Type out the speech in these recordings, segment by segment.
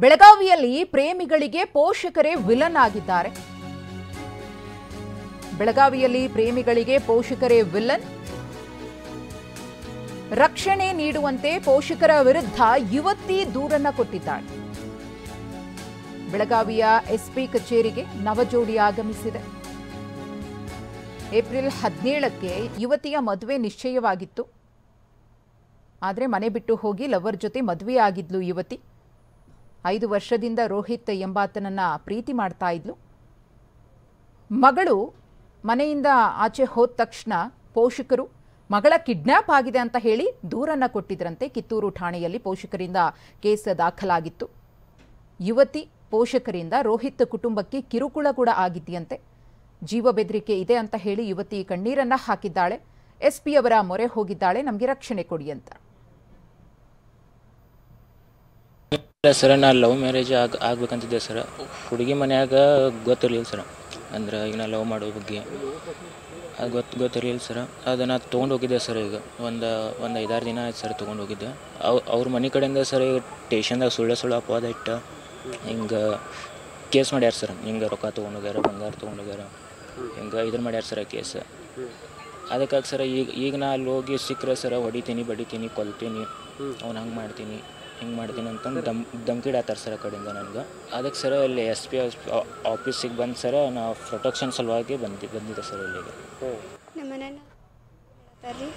ಬೆಳಗಾವಿಯಲ್ಲಿ ಪ್ರೇಮಿಗಳಿಗೆ ಪೋಷಕರೇ ವಿಲನ್ ಆಗಿದ್ದಾರೆ. ಬೆಳಗಾವಿಯಲ್ಲಿ ಪ್ರೇಮಿಗಳಿಗೆ ಪೋಷಕರೇ ವಿಲನ್. ರಕ್ಷಣೆ ನೀಡುವಂತೆ ಪೋಷಕರ ವಿರುದ್ಧ ಯುವತಿ ದೂರನ್ನ ಕೊಟ್ಟಿದ್ದಾಳೆ. ಬೆಳಗಾವಿಯ ಎಸ್ಪಿ ಕಚೇರಿಗೆ ನವಜೋಡಿ ಆಗಮಿಸಿದೆ. ಏಪ್ರಿಲ್ 17ಕ್ಕೆ ಯುವತಿಯ ಮದುವೆ ನಿಶ್ಚಯವಾಗಿತ್ತು. ಆದರೆ ಮನೆ ಬಿಟ್ಟು ಹೋಗಿ ಲವರ್ ಜೊತೆ ಮದುವೆಯಾಗಿದ್ಲು ಯುವತಿ. 5 ವರ್ಷದಿಂದ ರೋಹಿತ್ ಎಂಬಾತನನ್ನ ಪ್ರೀತಿ ಮಾಡ್ತಾ ಇದ್ಲು. ಮಗಳು ಮನೆಯಿಂದ ಆಚೆ ಹೋದ ತಕ್ಷಣ ಪೋಷಕರು ಮಗಳ ಕಿಡ್ನಾಪ್ ಆಗಿದೆ ಅಂತ ಹೇಳಿ ದೂರನ್ನ ಕೊಟ್ಟಿದ್ರಂತೆ. ಕಿತ್ತೂರು ಠಾಣೆಯಲ್ಲಿ ಪೋಷಕರಿಂದ ಕೇಸ್ ದಾಖಲಾಗಿತ್ತು. ಯುವತಿ ಪೋಷಕರಿಂದ ರೋಹಿತ್ ಕುಟುಂಬಕ್ಕೆ ಕಿರುಕುಳ ಕೂಡ ಆಗಿದೆಯಂತೆ. ಜೀವ ಬೆದರಿಕೆ ಇದೆ ಅಂತ ಹೇಳಿ ಯುವತಿ ಕಣ್ಣೀರನ್ನ ಹಾಕಿದ್ದಾಳೆ. ಎಸ್ಪಿ ಅವರ ಮೊರೆ ಹೋಗಿದ್ದಾಳೆ, ನಮಗೆ ರಕ್ಷಣೆ ಕೊಡಿ ಅಂತ. ಸರ್ ನಾ ಲವ್ ಮ್ಯಾರೇಜ್ ಆಗ್ಬೇಕಂತಿದ್ದೆ ಸರ್. ಹುಡುಗಿ ಮನ್ಯಾಗ ಗೊತ್ತಿರಲಿಲ್ಲ ಸರ್. ಅಂದ್ರೆ ಈಗ ನಾ ಲವ್ ಮಾಡೋ ಬಗ್ಗೆ ಅದು ಗೊತ್ತಿರಲಿಲ್ಲ ಸರ್. ಅದನ್ನು ತೊಗೊಂಡು ಹೋಗಿದ್ದೆ ಸರ್. ಈಗ ಒಂದು 5-6 ದಿನ ಆಯ್ತು ಸರ್ ತೊಗೊಂಡು ಹೋಗಿದ್ದೆ. ಅವ್ರ ಮನೆ ಕಡೆಯಿಂದ ಸರ್ ಈಗ ಸ್ಟೇಷನ್ದಾಗ ಸುಳ್ಳು ಅಪವಾದ ಇಟ್ಟು ಹಿಂಗೆ ಕೇಸ್ ಮಾಡ್ಯಾರ ಸರ್. ಹಿಂಗೆ ರೊಕ್ಕ ತೊಗೊಂಡೋಗ್ಯಾರ, ಬಂಗಾರ ತೊಗೊಂಡೋಗ್ಯಾರ, ಹಿಂಗೆ ಇದ್ರ ಮಾಡ್ಯಾರ ಸರ್ ಕೇಸ್. ಅದಕ್ಕಾಗಿ ಸರ್ ಈಗ ನಾ ಅಲ್ಲಿ ಹೋಗಿ ಸಿಕ್ಕರೆ ಸರ್ ಹೊಡಿತೀನಿ, ಬಡಿತೀನಿ, ಕೊಲ್ತೀನಿ, ಅವ್ನು ಹಂಗೆ ಮಾಡ್ತೀನಿ, ಹಿಂಗೆ ಮಾಡ್ತೀನಿ ಅಂತಂದು ಧಮ್ಕಿಡಾತಾರೆ ಸರ್ ಆ ಕಡೆಯಿಂದ ನನಗೆ. ಅದಕ್ಕೆ ಸರ್ ಅಲ್ಲಿ SP ಆಫೀಸಿಗೆ ಬಂದು ಸರ್ ನಾ ಪ್ರೊಟೆಕ್ಷನ್ ಸಲುವಾಗಿ ಬಂದಿದ್ದೆ ಸರ್ ಇಲ್ಲಿಗೆ. ನಮ್ಮ ಮನೇಲಿ ಹೇಳ್ತಾರೆ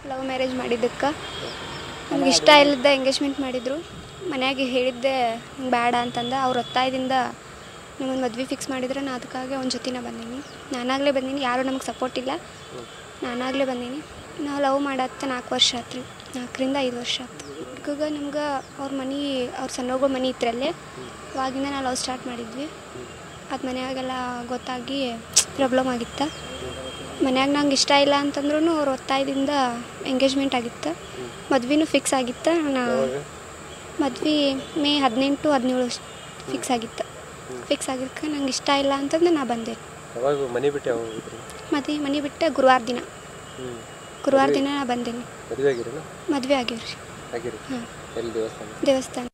ಲವ್ ಮ್ಯಾರೇಜ್ ಮಾಡಿದ್ದಕ್ಕೆ ನಮ್ಗೆ ಇಷ್ಟ ಇಲ್ಲದ ಎಂಗೇಜ್ಮೆಂಟ್ ಮಾಡಿದರು. ಮನೆಯಾಗೆ ಹೇಳಿದ್ದೆ ಬೇಡ ಅಂತಂದ. ಅವ್ರ ಒತ್ತಾಯದಿಂದ ನಮ್ಮನ್ನು ಮದುವೆ ಫಿಕ್ಸ್ ಮಾಡಿದ್ರೆ ನಾನು ಅದಕ್ಕಾಗಿ ಅವ್ನ ಜೊತೆನೇ ಬಂದೀನಿ. ನಾನಾಗಲೇ ಬಂದೀನಿ, ಯಾರೂ ನಮಗೆ ಸಪೋರ್ಟ್ ಇಲ್ಲ, ನಾನಾಗಲೇ ಬಂದೀನಿ. ನಾವು ಲವ್ ಮಾಡತ್ತೆ 4 ವರ್ಷ ಆಯ್ತು ರೀ, 4ರಿಂದ 5 ವರ್ಷ ಆಯ್ತು. ಈಗ ನಮ್ಗೆ ಅವ್ರ ಸಣ್ಣಗಳ ಮನೆ ಇತ್ತರಲ್ಲೇ ಅವಾಗಿಂದ ನಾವು ಲವ್ ಸ್ಟಾರ್ಟ್ ಮಾಡಿದ್ವಿ. ಅದು ಮನೆಯಾಗೆಲ್ಲ ಗೊತ್ತಾಗಿ ಪ್ರಾಬ್ಲಮ್ ಆಗಿತ್ತು. ಮನ್ಯಾಗ ನಂಗೆ ಇಷ್ಟ ಇಲ್ಲ ಅಂತಂದ್ರೂ ಅವ್ರ ಒತ್ತಾಯದಿಂದ ಎಂಗೇಜ್ಮೆಂಟ್ ಆಗಿತ್ತು. ಮದ್ವೆನೂ ಫಿಕ್ಸ್ ಆಗಿತ್ತು. ಮದ್ವೆ ಮೇ 18-17 ಫಿಕ್ಸ್ ಆಗಿತ್ತು. ಫಿಕ್ಸ್ ಆಗಿದ್ದಕ್ಕೆ ನಂಗೆ ಇಷ್ಟ ಇಲ್ಲ ಅಂತಂದ್ರೆ ನಾ ಬಂದೆ. ಮನೆ ಬಿಟ್ಟೆ ಗುರುವಾರ ದಿನ ನಾ ಬಂದೇನಿ. ಮದುವೆ ಆಗಿವ್ರಿ. ಹಾಂ, ದೇವಸ್ಥಾನ.